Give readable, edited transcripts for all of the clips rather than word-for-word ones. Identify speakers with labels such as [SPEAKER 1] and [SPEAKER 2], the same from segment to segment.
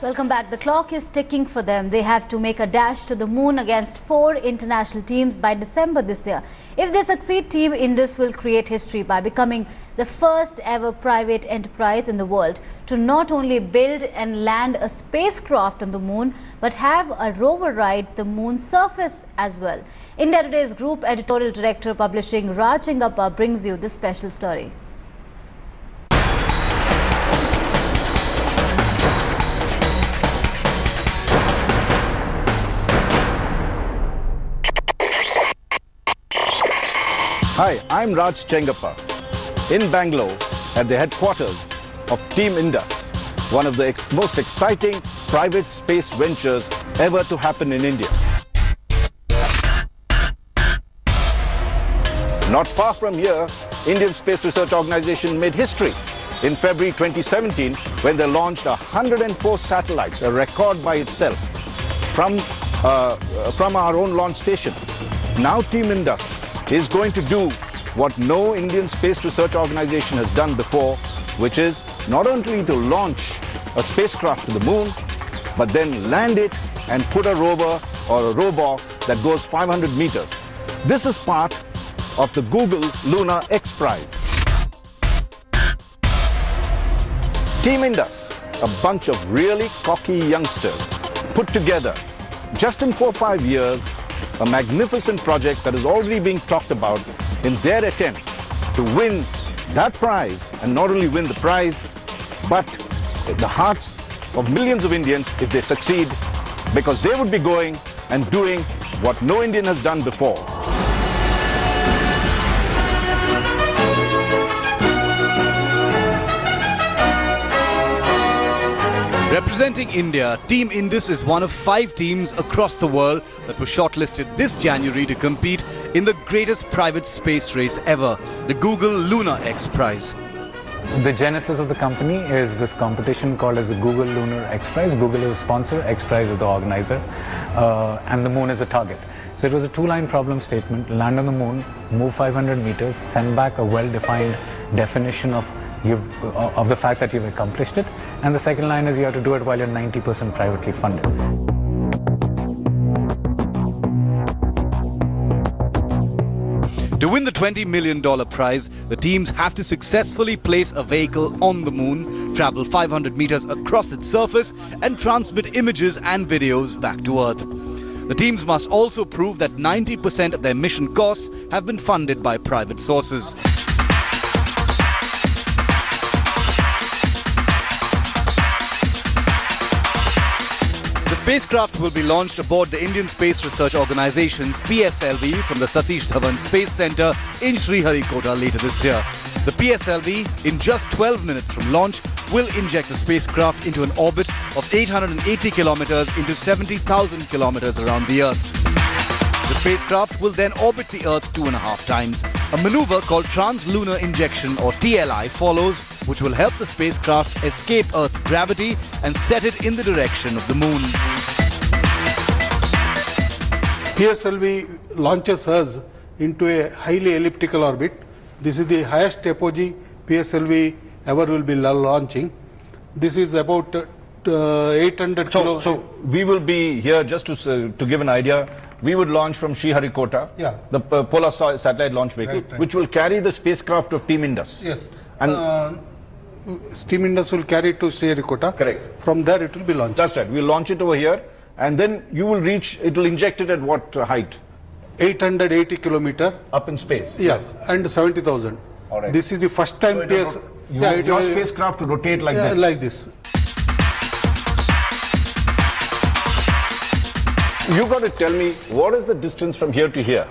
[SPEAKER 1] Welcome back. The clock is ticking for them. They have to make a dash to the moon against 4 international teams by December this year. If they succeed, Team Indus will create history by becoming the first ever private enterprise in the world to not only build and land a spacecraft on the moon, but have a rover ride the moon's surface as well. India Today's Group Editorial Director Publishing Raj Chengappa brings you this special story.
[SPEAKER 2] Hi, I'm Raj Chengappa in Bangalore at the headquarters of Team Indus, one of the most exciting private space ventures ever to happen in India. Not far from here, Indian Space Research Organization made history in February 2017 when they launched 104 satellites, a record by itself, from our own launch station. Now Team Indus is going to do what no Indian Space Research Organization has done before, which is not only to launch a spacecraft to the moon, but then land it and put a rover or a rover that goes 500 meters. This is part of the Google Lunar X Prize. Team Indus, a bunch of really cocky youngsters, put together just in 4 or 5 years a magnificent project that is already being talked about in their attempt to win that prize, and not only win the prize, but the hearts of millions of Indians if they succeed, because they would be going and doing what no Indian has done before.
[SPEAKER 3] Representing India, Team Indus is one of 5 teams across the world that were shortlisted this January to compete in the greatest private space race ever, the Google Lunar X Prize.
[SPEAKER 4] The genesis of the company is this competition called as the Google Lunar X Prize. Google is a sponsor, X Prize is the organizer, and the moon is the target. So it was a 2-line problem statement: land on the moon, move 500 meters, send back a well-defined definition of the fact that you've accomplished it, and the second line is you have to do it while you're 90% privately funded.
[SPEAKER 3] To win the $20 million prize, the teams have to successfully place a vehicle on the moon, travel 500 meters across its surface, and transmit images and videos back to Earth. The teams must also prove that 90% of their mission costs have been funded by private sources. The spacecraft will be launched aboard the Indian Space Research Organization's PSLV from the Satish Dhawan Space Center in Sriharikota later this year. The PSLV, in just 12 minutes from launch, will inject the spacecraft into an orbit of 880 kilometers into 70,000 kilometers around the Earth. The spacecraft will then orbit the Earth 2.5 times. A maneuver called Trans-Lunar Injection, or TLI, follows, which will help the spacecraft escape Earth's gravity and set it in the direction of the moon.
[SPEAKER 5] PSLV launches us into a highly elliptical orbit. This is the highest apogee PSLV ever will be launching. This is about 800 kilometers.
[SPEAKER 2] So we will be here, just to give an idea, we would launch from Sriharikota, the Polar Satellite Launch Vehicle, right. Which will carry the spacecraft of Team Indus.
[SPEAKER 5] Yes. And Team Indus will carry it to Sriharikota. Correct. From there it will be launched.
[SPEAKER 2] That's right. We'll launch it over here, and then you will reach, it will inject it at what height?
[SPEAKER 5] 880 kilometers.
[SPEAKER 2] Up in space?
[SPEAKER 5] Yes. And 70,000.
[SPEAKER 2] All right.
[SPEAKER 5] This is the first time
[SPEAKER 2] your spacecraft to rotate like this?
[SPEAKER 5] Like this.
[SPEAKER 2] You got to tell me, what is the distance from here to here?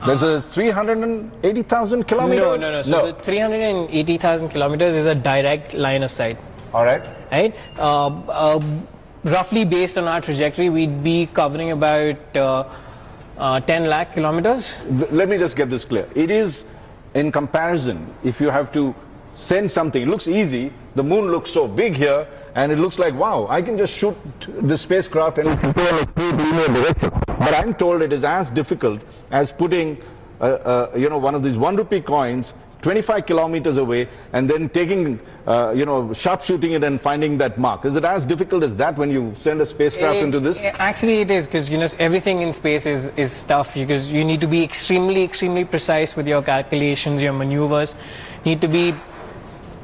[SPEAKER 2] There's a 380,000 kilometers?
[SPEAKER 6] No. So the 380,000 kilometers is a direct line of sight.
[SPEAKER 2] All right.
[SPEAKER 6] Right? Roughly based on our trajectory, we'd be covering about 10 lakh kilometers.
[SPEAKER 2] Let me just get this clear. It is, in comparison, if you have to send something, it looks easy. The moon looks so big here, and it looks like, wow, I can just shoot the spacecraft and it will go in a linear direction. But I'm told it is as difficult as putting, one of these 1 rupee coins 25 kilometers away and then taking, sharpshooting it and finding that mark? Is it as difficult as that when you send a spacecraft into this?
[SPEAKER 6] Actually, it is, because everything in space is tough, because you need to be extremely precise with your calculations, your maneuvers need to be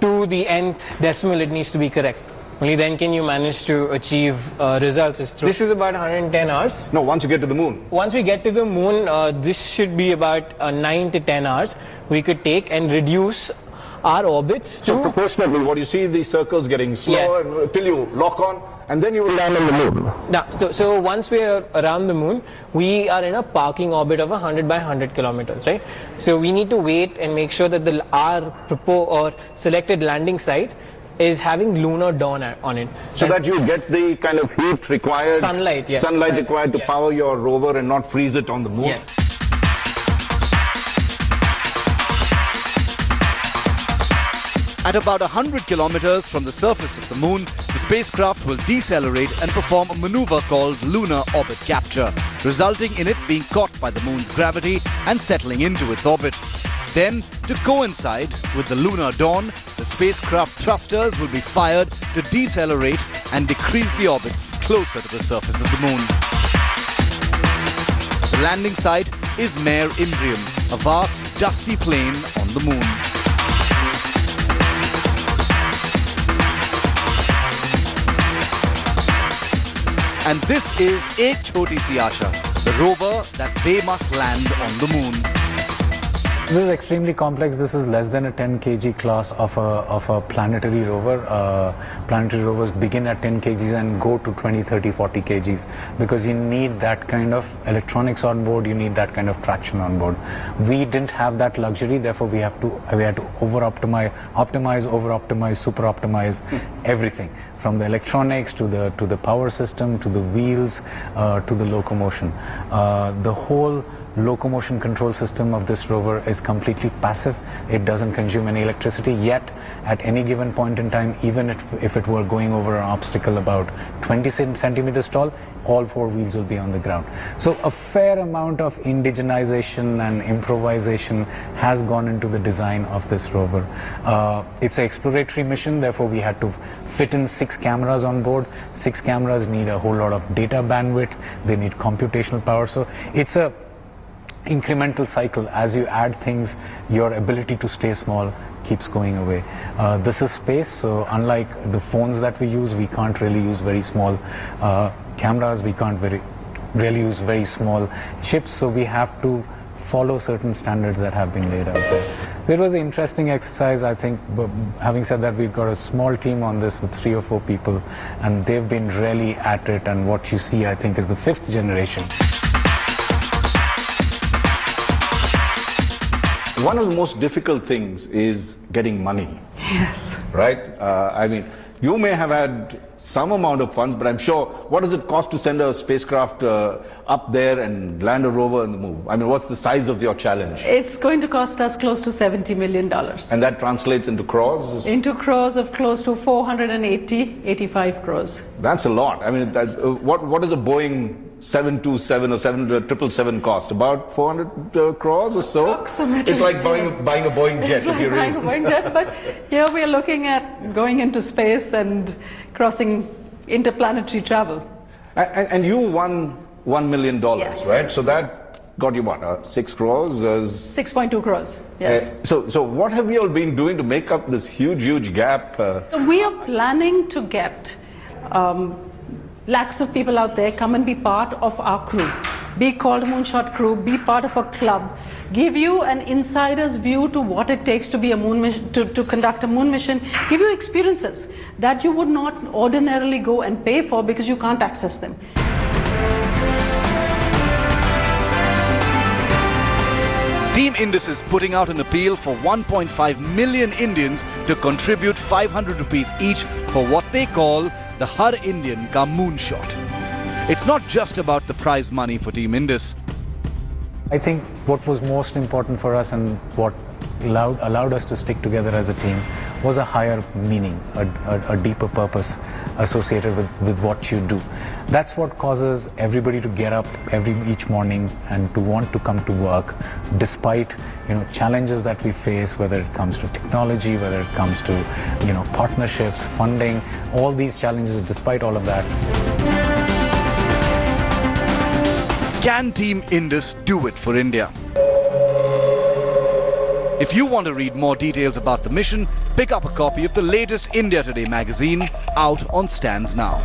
[SPEAKER 6] to the nth decimal. It needs to be correct. Only then can you manage to achieve results. This is about 110 hours.
[SPEAKER 2] No, once you get to the moon.
[SPEAKER 6] Once we get to the moon, this should be about 9 to 10 hours we could take and reduce our orbits.
[SPEAKER 2] So proportionately, what you see, these circles getting slower till you lock on, and then you will land on the moon.
[SPEAKER 6] Yeah, so once we are around the moon, we are in a parking orbit of 100 by 100 kilometers, right? So we need to wait and make sure that our selected landing site is having lunar dawn on it.
[SPEAKER 2] So that you get the kind of heat required,
[SPEAKER 6] sunlight
[SPEAKER 2] required to power your rover and not freeze it on the moon.
[SPEAKER 6] Yes.
[SPEAKER 3] At about 100 kilometers from the surface of the moon, the spacecraft will decelerate and perform a maneuver called lunar orbit capture, resulting in it being caught by the moon's gravity and settling into its orbit. Then, to coincide with the lunar dawn, the spacecraft thrusters will be fired to decelerate and decrease the orbit closer to the surface of the moon. The landing site is Mare Imbrium, a vast dusty plain on the moon. And this is Ek Choti Si Asha, the rover that they must land on the moon.
[SPEAKER 4] This is extremely complex. This is less than a 10 kg class of a planetary rover. Planetary rovers begin at 10 kgs and go to 20, 30, 40 kgs because you need that kind of electronics on board. You need that kind of traction on board. We didn't have that luxury. Therefore, we had to optimize, super optimize everything, from the electronics to the power system to the wheels to the locomotion. The whole locomotion control system of this rover is completely passive. It doesn't consume any electricity, yet at any given point in time, even if it were going over an obstacle about 20 centimeters tall, all four wheels will be on the ground. So a fair amount of indigenization and improvisation has gone into the design of this rover. It's an exploratory mission, therefore we had to fit in 6 cameras on board. 6 cameras need a whole lot of data bandwidth, they need computational power, so it's a incremental cycle. As you add things, your ability to stay small keeps going away. This is space, so unlike the phones that we use, we can't really use very small cameras, we can't really use very small chips, so we have to follow certain standards that have been laid out there. So it was an interesting exercise, I think. But having said that, we've got a small team on this with 3 or 4 people, and they've been really at it, and what you see, I think, is the 5th generation.
[SPEAKER 2] One of the most difficult things is getting money.
[SPEAKER 7] Yes.
[SPEAKER 2] Right? I mean, you may have had some amount of funds, but I'm sure, what does it cost to send a spacecraft up there and land a rover on the moon? I mean, what's the size of your challenge?
[SPEAKER 7] It's going to cost us close to $70 million.
[SPEAKER 2] And that translates into crores?
[SPEAKER 7] Into crores of close to 85 crores.
[SPEAKER 2] That's a lot. I mean, what is a Boeing 727 or 777 cost? About 400 crores or so?
[SPEAKER 7] Approximately.
[SPEAKER 2] It's like buying a Boeing jet.
[SPEAKER 7] It's like buying a Boeing jet, but here we are looking at going into space and crossing interplanetary travel.
[SPEAKER 2] And you won $1 million,
[SPEAKER 7] yes,
[SPEAKER 2] right? So that got you what, 6 crores?
[SPEAKER 7] 6.2 crores, yes.
[SPEAKER 2] So what have you all been doing to make up this huge gap?
[SPEAKER 7] We are planning to get lakhs of people out there come and be part of our crew. Be called Moonshot Crew, be part of a club, give you an insider's view to what it takes to be a moon mission, to conduct a moon mission, give you experiences that you would not ordinarily go and pay for because you can't access them.
[SPEAKER 3] Team Indus is putting out an appeal for 1.5 million Indians to contribute 500 rupees each for what they call the Har Indian Ka Moonshot. It's not just about the prize money for Team Indus.
[SPEAKER 4] I think what was most important for us and what allowed us to stick together as a team was a higher meaning, a deeper purpose associated with what you do. That's what causes everybody to get up each morning and to want to come to work, despite challenges that we face, whether it comes to technology, whether it comes to partnerships, funding, all these challenges. Despite all of that,
[SPEAKER 3] can Team Indus do it for India? If you want to read more details about the mission, pick up a copy of the latest India Today magazine, out on stands now.